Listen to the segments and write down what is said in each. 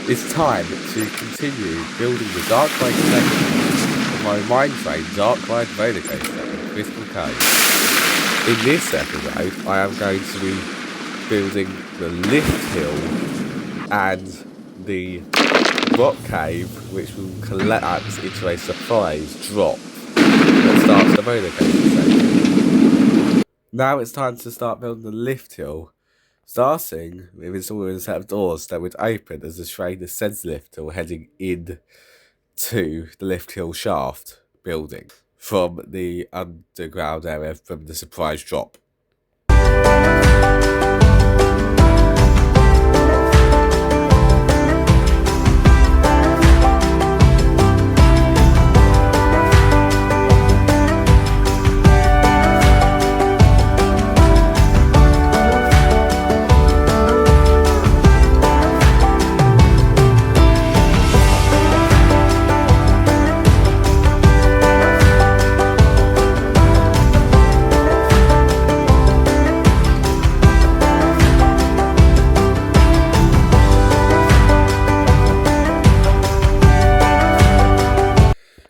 It's time to continue building the Dark Ride section of my Mine Train Dark Ride Rollercoaster in Crystal Cove. In this episode, I am going to be building the lift hill and the rock cave, which will collapse into a surprise drop that starts the rollercoaster section. Now it's time to start building the lift hill, starting with installing a set of doors that would open as the train ascends the lift hill, heading in to the lift hill shaft building from the underground area from the surprise drop.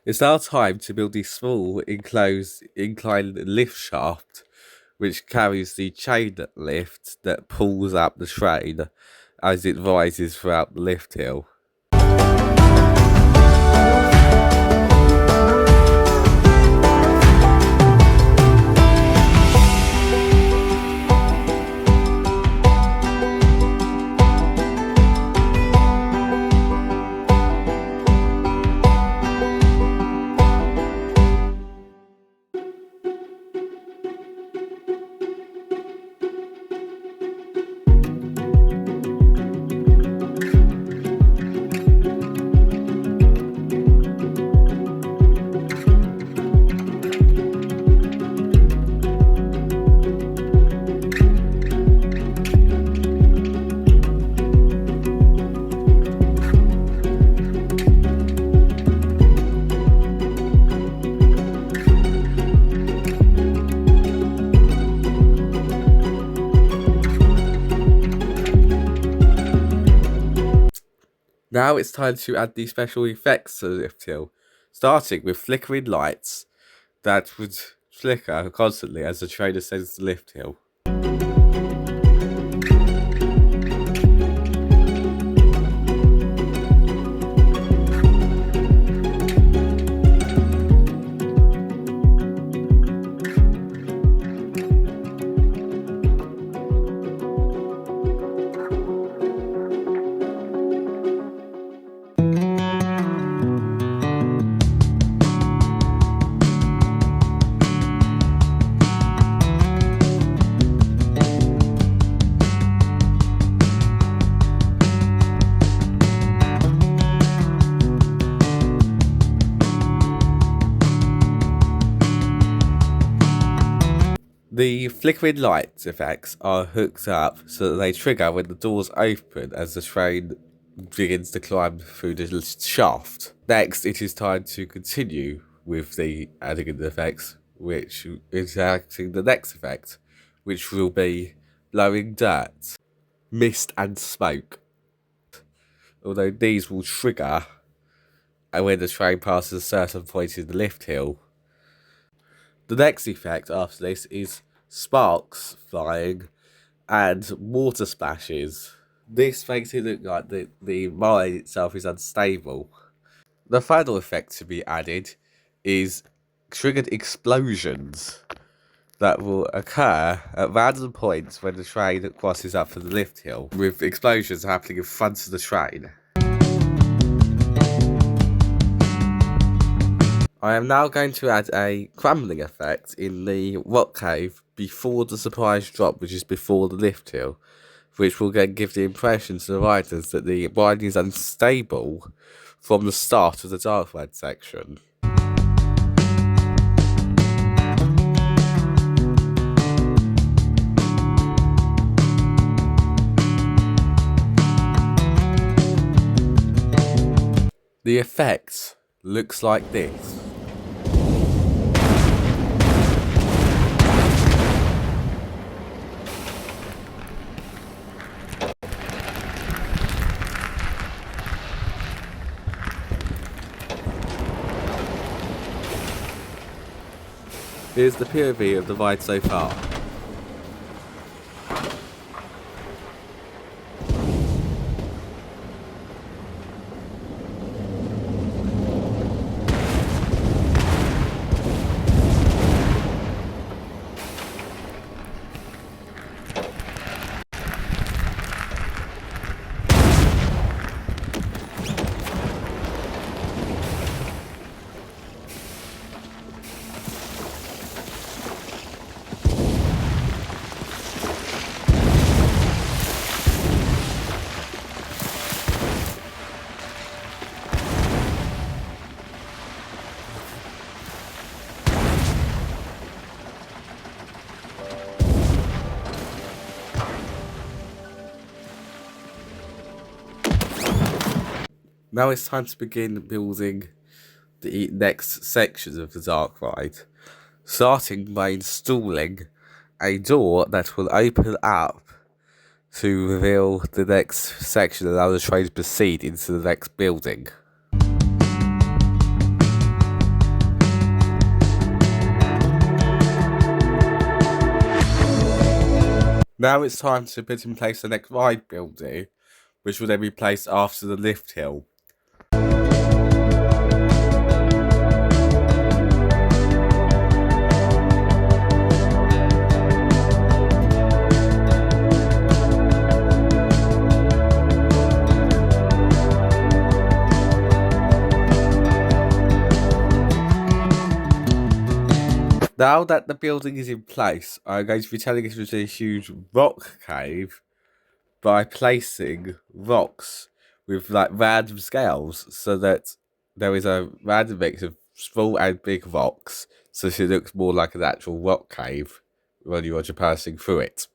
It's now time to build the small enclosed inclined lift shaft, which carries the chain lift that pulls up the train as it rises throughout the lift hill. Now it's time to add the special effects to the lift hill, starting with flickering lights that would flicker constantly as the train ascends the lift hill. The flickering lights effects are hooked up so that they trigger when the doors open as the train begins to climb through the shaft. Next, it is time to continue with the adding in the effects, which is acting the next effect, which will be blowing dirt, mist and smoke. Although these will trigger when the train passes a certain point in the lift hill. The next effect after this is sparks flying and water splashes. This makes it look like the mine itself is unstable. The final effect to be added is triggered explosions that will occur at random points when the train crosses up to the lift hill, with explosions happening in front of the train. I am now going to add a crumbling effect in the rock cave before the surprise drop, which is before the lift hill, which will then give the impression to the riders that the ride is unstable from the start of the Dark Ride section. The effect looks like this. Here's the POV of the ride so far. Now it's time to begin building the next sections of the dark ride, starting by installing a door that will open up to reveal the next section and allow the train to proceed into the next building. Now it's time to put in place the next ride building, which will then be placed after the lift hill. Now that the building is in place, I'm going to be turning it into a huge rock cave by placing rocks with like random scales so that there is a random mix of small and big rocks, so it looks more like an actual rock cave when you are passing through it.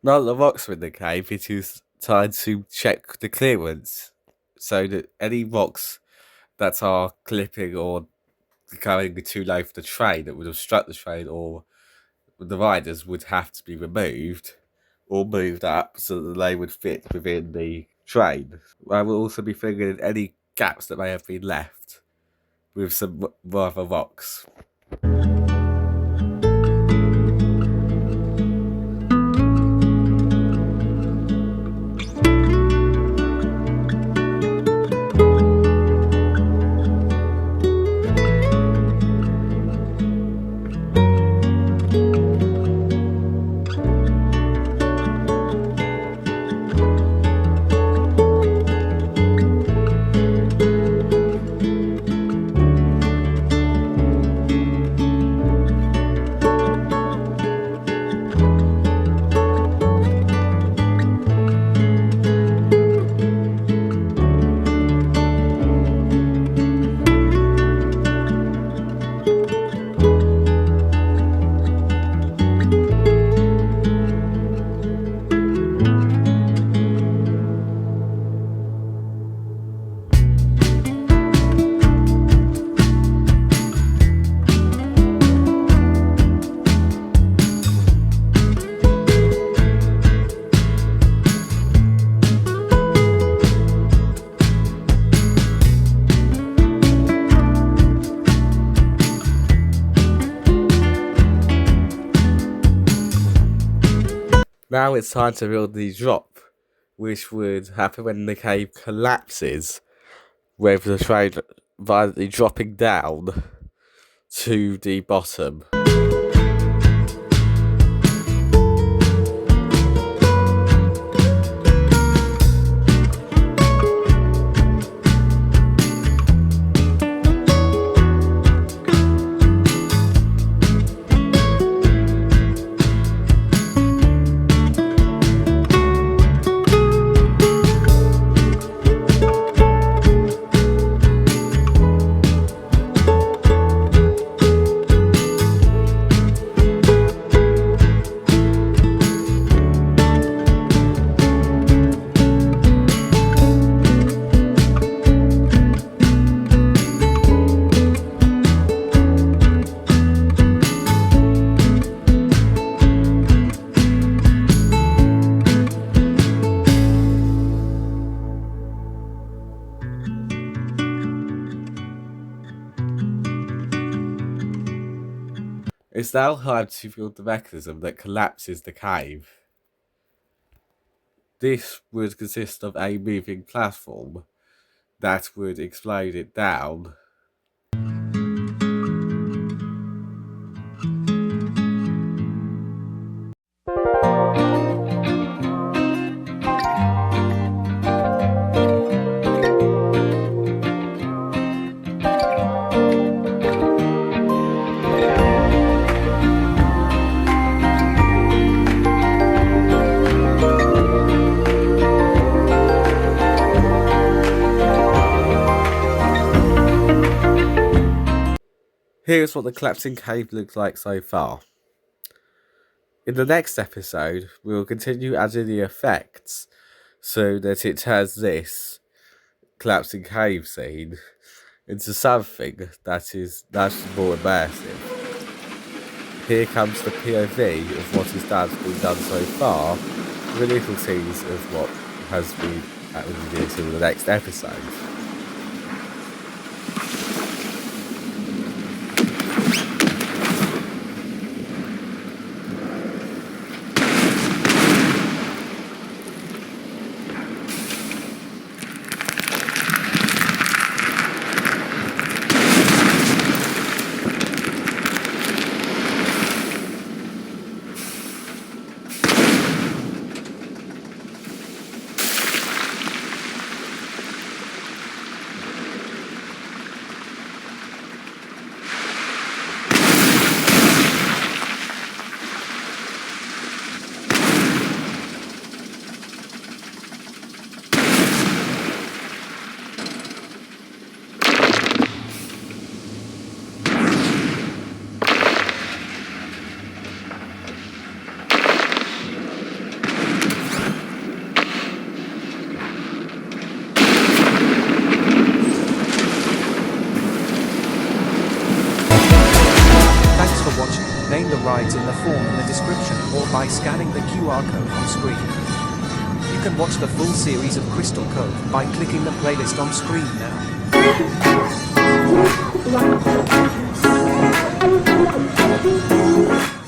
Now that the rocks are in the cave, it is time to check the clearance, so that any rocks that are clipping or going too low for the train that would obstruct the train or the riders would have to be removed or moved up so that they would fit within the train. I will also be filling in any gaps that may have been left with some rather rocks. Now it's time to build the drop, which would happen when the cave collapses, with the train violently dropping down to the bottom. It's now time to build the mechanism that collapses the cave. This would consist of a moving platform that would explode it down. Here's what the collapsing cave looks like so far. In the next episode, we will continue adding the effects so that it has this collapsing cave scene into something that is more immersive. Here comes the POV of what been done so far, with a little tease of what has been added in the next episode. Name the rides in the form in the description or by scanning the QR code on screen. You can watch the full series of Crystal Cove by clicking the playlist on screen now.